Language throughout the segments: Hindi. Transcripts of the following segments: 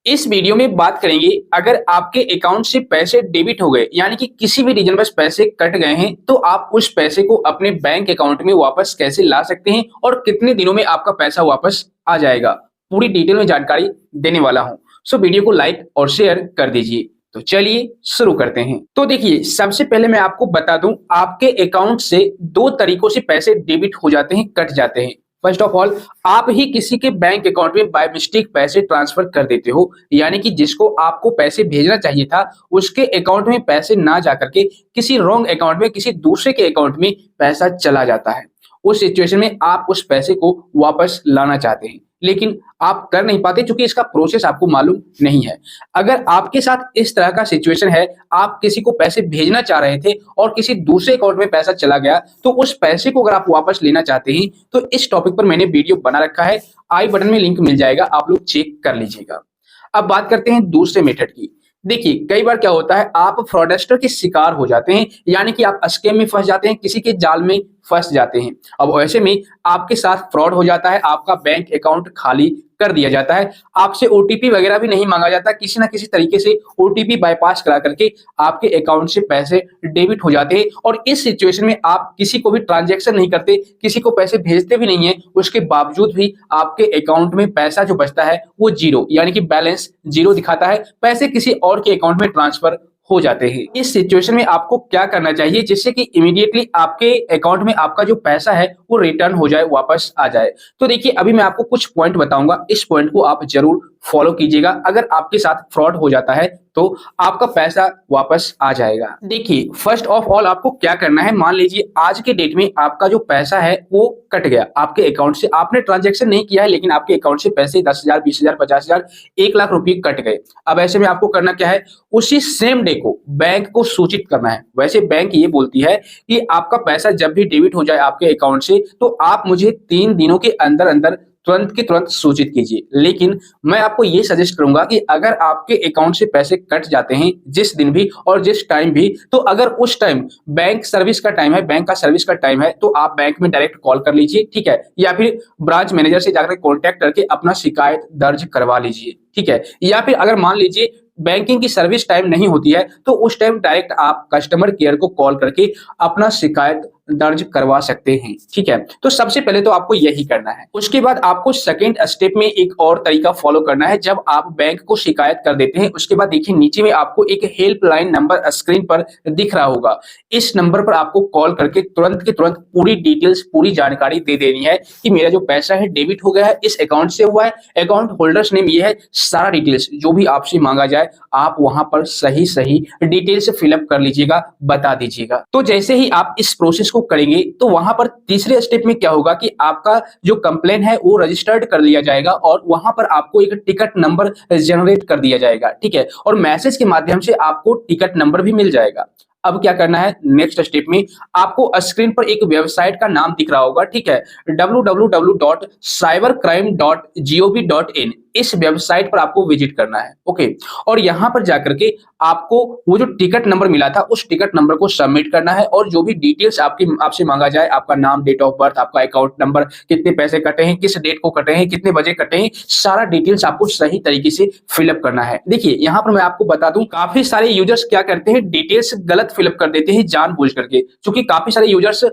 इस वीडियो में बात करेंगे अगर आपके अकाउंट से पैसे डेबिट हो गए यानी कि किसी भी रीजन बस पैसे कट गए हैं तो आप उस पैसे को अपने बैंक अकाउंट में वापस कैसे ला सकते हैं और कितने दिनों में आपका पैसा वापस आ जाएगा, पूरी डिटेल में जानकारी देने वाला हूं। सो वीडियो को लाइक और शेयर कर दीजिए। तो चलिए शुरू करते हैं। तो देखिए, सबसे पहले मैं आपको बता दूं, आपके अकाउंट से दो तरीकों से पैसे डेबिट हो जाते हैं, कट जाते हैं। फर्स्ट ऑफ ऑल, आप ही किसी के बैंक अकाउंट में बाय मिस्टेक पैसे ट्रांसफर कर देते हो, यानी कि जिसको आपको पैसे भेजना चाहिए था उसके अकाउंट में पैसे ना जाकर के किसी रॉन्ग अकाउंट में, किसी दूसरे के अकाउंट में पैसा चला जाता है। उस सिचुएशन में आप उस पैसे को वापस लाना चाहते हैं, लेकिन आप कर नहीं पाते क्योंकि इसका प्रोसेस आपको मालूम नहीं है। अगर आपके साथ इस तरह का सिचुएशन है, आप किसी को पैसे भेजना चाह रहे थे और किसी दूसरे अकाउंट में पैसा चला गया, तो उस पैसे को अगर आप वापस लेना चाहते हैं तो इस टॉपिक पर मैंने वीडियो बना रखा है, आई बटन में लिंक मिल जाएगा, आप लोग चेक कर लीजिएगा। अब बात करते हैं दूसरे मेथड की। देखिए, कई बार क्या होता है, आप फ्रॉडस्टर के शिकार हो जाते हैं, यानी कि आप स्कैम में फंस जाते हैं, किसी के जाल में फंस जाते हैं। अब ऐसे में आपके साथ फ्रॉड हो जाता है, आपका बैंक अकाउंट खाली कर दिया जाता है, आपसे ओटीपी वगैरह भी नहीं मांगा जाता, किसी ना किसी तरीके से ओटीपी बाईपास करा करके आपके अकाउंट से पैसे डेबिट हो जाते हैं। और इस सिचुएशन में आप किसी को भी ट्रांजैक्शन नहीं करते, किसी को पैसे भेजते भी नहीं है, उसके बावजूद भी आपके अकाउंट में पैसा जो बचता है वो जीरो, यानी कि बैलेंस जीरो दिखाता है, पैसे किसी और के अकाउंट में ट्रांसफर हो जाते हैं। इस सिचुएशन में आपको क्या करना चाहिए जिससे कि इमीडिएटली आपके अकाउंट में आपका जो पैसा है वो रिटर्न हो जाए, वापस आ जाए। तो देखिए, अभी मैं आपको कुछ पॉइंट बताऊंगा, इस पॉइंट को आप जरूर फॉलो कीजिएगा। अगर आपके साथ फ्रॉड हो जाता है तो आपका पैसा वापस आ जाएगा। देखिए, फर्स्ट ऑफ ऑल आपको क्या करना है, मान लीजिए आज के डेट में आपका जो पैसा है वो कट गया आपके अकाउंट से, आपने ट्रांजैक्शन नहीं किया है लेकिन आपके अकाउंट से पैसे 10,000, 20,000, 50,000, 1,00,000 रुपए कट गए। अब ऐसे में आपको करना क्या है, उसी सेम डे को बैंक को सूचित करना है। वैसे बैंक ये बोलती है कि आपका पैसा जब भी डेबिट हो जाए आपके अकाउंट से तो आप मुझे 3 दिनों के अंदर अंदर तुरंत के तुरंत सूचित कीजिए। लेकिन मैं आपको ये सजेस्ट करूंगा कि अगर आपके अकाउंट से पैसे कट जाते हैं जिस दिन भी और जिस टाइम भी, तो अगर उस टाइम बैंक सर्विस का टाइम है, बैंक का सर्विस का टाइम है, तो आप बैंक में डायरेक्ट कॉल कर लीजिए, ठीक है, या फिर ब्रांच मैनेजर से जाकर कॉन्टैक्ट करके अपना शिकायत दर्ज करवा लीजिए, ठीक है। या फिर अगर मान लीजिए बैंकिंग की सर्विस टाइम नहीं होती है तो उस टाइम डायरेक्ट आप कस्टमर केयर को कॉल करके अपना शिकायत दर्ज करवा सकते हैं, ठीक है। तो सबसे पहले तो आपको यही करना है। उसके बाद आपको सेकंड स्टेप में एक और तरीका फॉलो करना है। जब आप बैंक को शिकायत कर देते हैं उसके बाद देखिए नीचे में आपको एक हेल्पलाइन नंबर स्क्रीन पर दिख रहा होगा, इस नंबर पर आपको कॉल करके तुरंत के तुरंत पूरी डिटेल्स, पूरी जानकारी दे देनी है कि मेरा जो पैसा है डेबिट हो गया है, इस अकाउंट से हुआ है, अकाउंट होल्डर्स नेम ये है, सारा डिटेल्स जो भी आपसे मांगा जाए आप वहां पर सही सही डिटेल्स फिलअप कर लीजिएगा, बता दीजिएगा। तो जैसे ही आप इस प्रोसेस को करेंगे तो वहां पर तीसरे स्टेप में क्या होगा कि आपका जो कंप्लेन है वो रजिस्टर्ड कर लिया जाएगा और वहां पर आपको एक टिकट नंबर जनरेट कर दिया जाएगा, ठीक है, और मैसेज के माध्यम से आपको टिकट नंबर भी मिल जाएगा। अब क्या करना है, नेक्स्ट स्टेप में आपको स्क्रीन पर एक वेबसाइट का नाम दिख रहा होगा, ठीक है, www.cybercrime.gov.in, इस वेबसाइट पर आपको विजिट करना है, ओके। और यहां पर जाकर के आपको वो जो टिकट नंबर मिला था उस टिकट नंबर को सबमिट करना है और जो भी डिटेल्स आपसे मांगा जाए, आपका नाम, डेट ऑफ बर्थ, आपका अकाउंट नंबर, कितने पैसे कटे हैं, किस डेट को कटे हैं, कितने बजे कटे हैं, सारा डिटेल्स आपको सही तरीके से फिलअप करना है। देखिए, यहां पर मैं आपको बता दूं, काफी सारे यूजर्स क्या करते हैं, डिटेल्स गलत फिलअप कर देते हैं जानबूझ करके, क्योंकि काफी सारे यूजर्स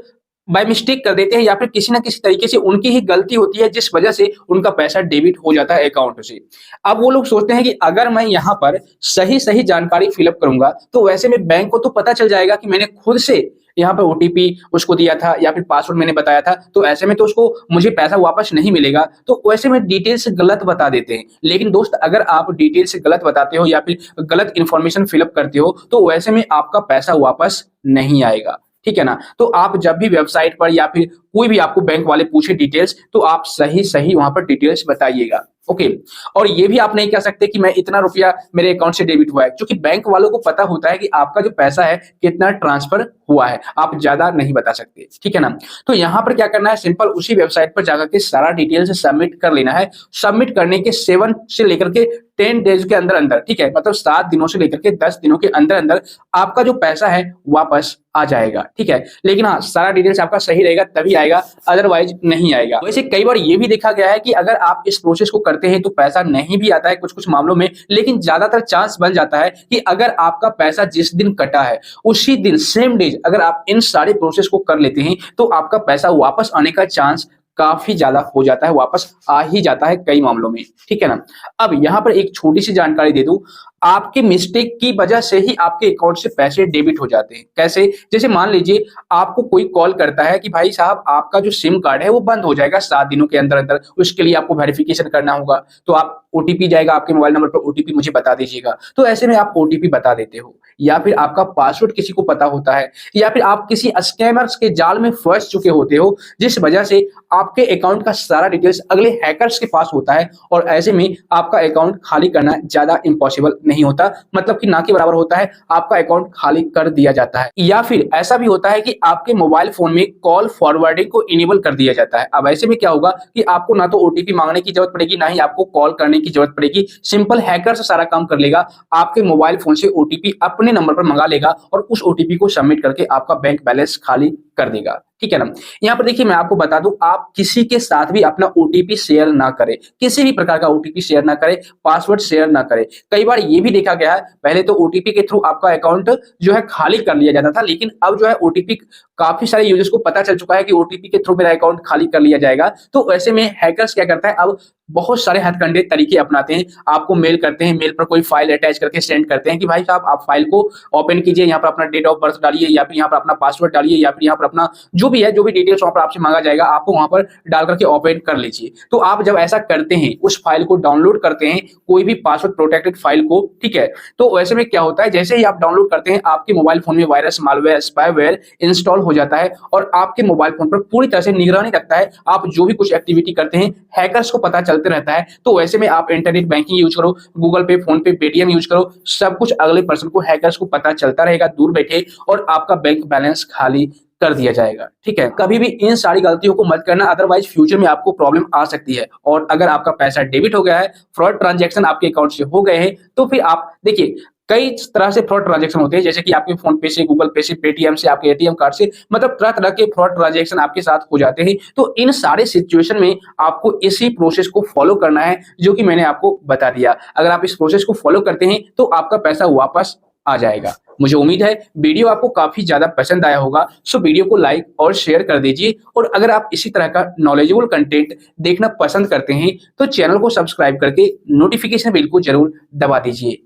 बाय मिस्टेक कर देते हैं या फिर किसी ना किसी तरीके से उनकी ही गलती होती है जिस वजह से उनका पैसा डेबिट हो जाता है अकाउंट से। अब वो लोग सोचते हैं कि अगर मैं यहाँ पर सही सही जानकारी फिलअप करूंगा तो वैसे में बैंक को तो पता चल जाएगा कि मैंने खुद से यहाँ पर ओटीपी उसको दिया था या फिर पासवर्ड मैंने बताया था, तो ऐसे में तो उसको मुझे पैसा वापस नहीं मिलेगा, तो वैसे में डिटेल्स गलत बता देते हैं। लेकिन दोस्त, अगर आप डिटेल्स गलत बताते हो या फिर गलत इंफॉर्मेशन फिलअप करते हो तो वैसे में आपका पैसा वापस नहीं आएगा, ठीक है ना। तो आप जब भी वेबसाइट पर या फिर कोई भी आपको बैंक वाले पूछे डिटेल्स, तो आप सही सही वहां पर डिटेल्स बताइएगा, ओके। और ये भी आप नहीं कह सकते कि मैं इतना रुपया मेरे अकाउंट से डेबिट हुआ है, क्योंकि बैंक वालों को पता होता है कि आपका जो पैसा है कितना ट्रांसफर हुआ है, आप ज्यादा नहीं बता सकते, ठीक है ना। तो यहाँ पर क्या करना है, सिंपल उसी वेबसाइट पर जाकर के सारा डिटेल्स सबमिट कर लेना है। सबमिट करने के 7 से लेकर के 10 डेज के अंदर अंदर, ठीक है, मतलब 7 दिनों से लेकर के 10 दिनों के अंदर अंदर आपका जो पैसा है वापस आ जाएगा, ठीक है। लेकिन हाँ, सारा डिटेल्स आपका सही रहेगा तभी आएगा, अदरवाइज नहीं आएगा। वैसे कई बार ये भी देखा गया है कि अगर आप इस प्रोसेस को करते हैं तो पैसा नहीं भी आता है कुछ-कुछ मामलों में, लेकिन ज्यादातर चांस बन जाता है कि अगर आपका पैसा जिस दिन कटा है, उसी दिन सेम डेज अगर आप इन सारे प्रोसेस को कर लेते हैं, तो आपका पैसा वापस आने का चांस काफ़ी ज़्यादा हो जाता है, वापस आ ही जाता है कई मामलों में, ठीक है ना? अब यहाँ पर एक छोटी-सी जानकारी दे दूँ, आपके मिस्टेक की वजह से ही आपके अकाउंट से पैसे डेबिट हो जाते हैं। कैसे? जैसे मान लीजिए आपको कोई कॉल करता है कि भाई साहब आपका जो सिम कार्ड है वो बंद हो जाएगा 7 दिनों के अंदर-अंदर, उसके लिए आपको वेरिफिकेशन करना होगा। तो आप ओटीपी जाएगा आपके मोबाइल नंबर पर, ओटीपी मुझे बता दीजिएगा। तो ऐसे में आप ओटीपी बता देते हो, या फिर आपका पासवर्ड किसी को पता होता है, या फिर आप किसी स्कैमर्स के जाल में फँस चुके होते हो, जिस वजह से आपके अकाउंट का सारा डिटेल्स अगले हैकर्स के पास होता है, और ऐसे में आपका अकाउंट खाली करना ज़्यादा इम्पॉसिबल नहीं होता, मतलब कि ना के बराबर होता है, आपका अकाउंट खाली कर दिया जाता है। या फिर ऐसा भी होता है कि आपके मोबाइल फोन में कॉल फॉरवर्डिंग को इनेबल कर दिया जाता है। अब ऐसे में क्या होगा कि आपको ना तो ओटीपी मांगने की जरूरत पड़ेगी, ना ही आपको कॉल करने की जरूरत पड़ेगी। सिंपल हैकर से सारा काम कर लेगा, आपके मोबाइल फोन से ओटीपी अपने नंबर पर मंगा लेगा और उस ओटीपी को सबमिट करके आपका बैंक बैलेंस खाली कर देगा, ठीक है ना? यहाँ पर देखिए मैं आपको बता दूं, आप किसी के साथ भी अपना ओटीपी शेयर ना करें, किसी भी प्रकार का ओटीपी शेयर ना करें, पासवर्ड शेयर ना करें। कई बार ये भी देखा गया है, पहले तो ओटीपी के थ्रू आपका अकाउंट जो है खाली कर लिया जाता था, लेकिन अब जो है ओटीपी काफी सारे यूजर्स को पता चल चुका है कि ओटीपी के थ्रू मेरा अकाउंट खाली कर लिया जाएगा। तो ऐसे में हैकर्स क्या करता है, अब बहुत सारे हथकंडे तरीके अपनाते हैं। आपको मेल करते हैं, मेल पर कोई फाइल अटैच करके सेंड करते हैं कि भाई साहब आप फाइल को ओपन कीजिए, यहाँ पर अपना डेट ऑफ बर्थ डालिए, या फिर यहाँ पर अपना पासवर्ड डालिए, या फिर यहाँ पर अपना जो भी है, जो भी डिटेल्स वहां पर आपसे मांगा जाएगा, आपको वहां पर डाल करके ओपन कर लीजिए। तो आप जब ऐसा करते हैं, उस फाइल को डाउनलोड करते हैं, कोई भी पासवर्ड प्रोटेक्टेड फाइल को, ठीक है, तो वैसे में क्या होता है, जैसे ही आप डाउनलोड करते हैं, आपके मोबाइल फोन में वायरस, मालवेयर, स्पाईवेयर इंस्टॉल हो जाता है और आपके मोबाइल फोन पर पूरी तरह से निगरानी रखता है। आप जो भी कुछ एक्टिविटी करते हैं, हैकर्स को पता चलते रहता है। तो वैसे में आप इंटरनेट बैंकिंग यूज करो, गूगल पे, फोन पे, पेटीएम यूज करो, सब कुछ अगले पर्सन को, हैकर्स को पता चलता रहेगा दूर बैठे, और आपका बैंक बैलेंस खाली कर दिया जाएगा, ठीक है? कभी भी इन सारी गलतियों को मत करना, अदरवाइज फ्यूचर में आपको प्रॉब्लम आ सकती है। और अगर आपका पैसा डेबिट हो गया है, फ्रॉड ट्रांजैक्शन आपके अकाउंट से हो गए हैं, तो फिर आप देखिए कई तरह से फ्रॉड ट्रांजैक्शन होते हैं, जैसे कि आपके फोन पे से, गूगल पे से, पेटीएम से, आपके एटीएम कार्ड से, मतलब तरह-तरह के फ्रॉड ट्रांजैक्शन आपके साथ हो जाते हैं। तो इन सारे सिचुएशन में आपको इसी प्रोसेस को फॉलो करना है, जो कि मैंने आपको बता दिया। अगर आप इस प्रोसेस को फॉलो करते हैं, तो आपका पैसा वापस आ जाएगा। मुझे उम्मीद है वीडियो आपको काफी ज्यादा पसंद आया होगा, सो वीडियो को लाइक और शेयर कर दीजिए। और अगर आप इसी तरह का नॉलेजेबल कंटेंट देखना पसंद करते हैं, तो चैनल को सब्सक्राइब करके नोटिफिकेशन बेल को जरूर दबा दीजिए।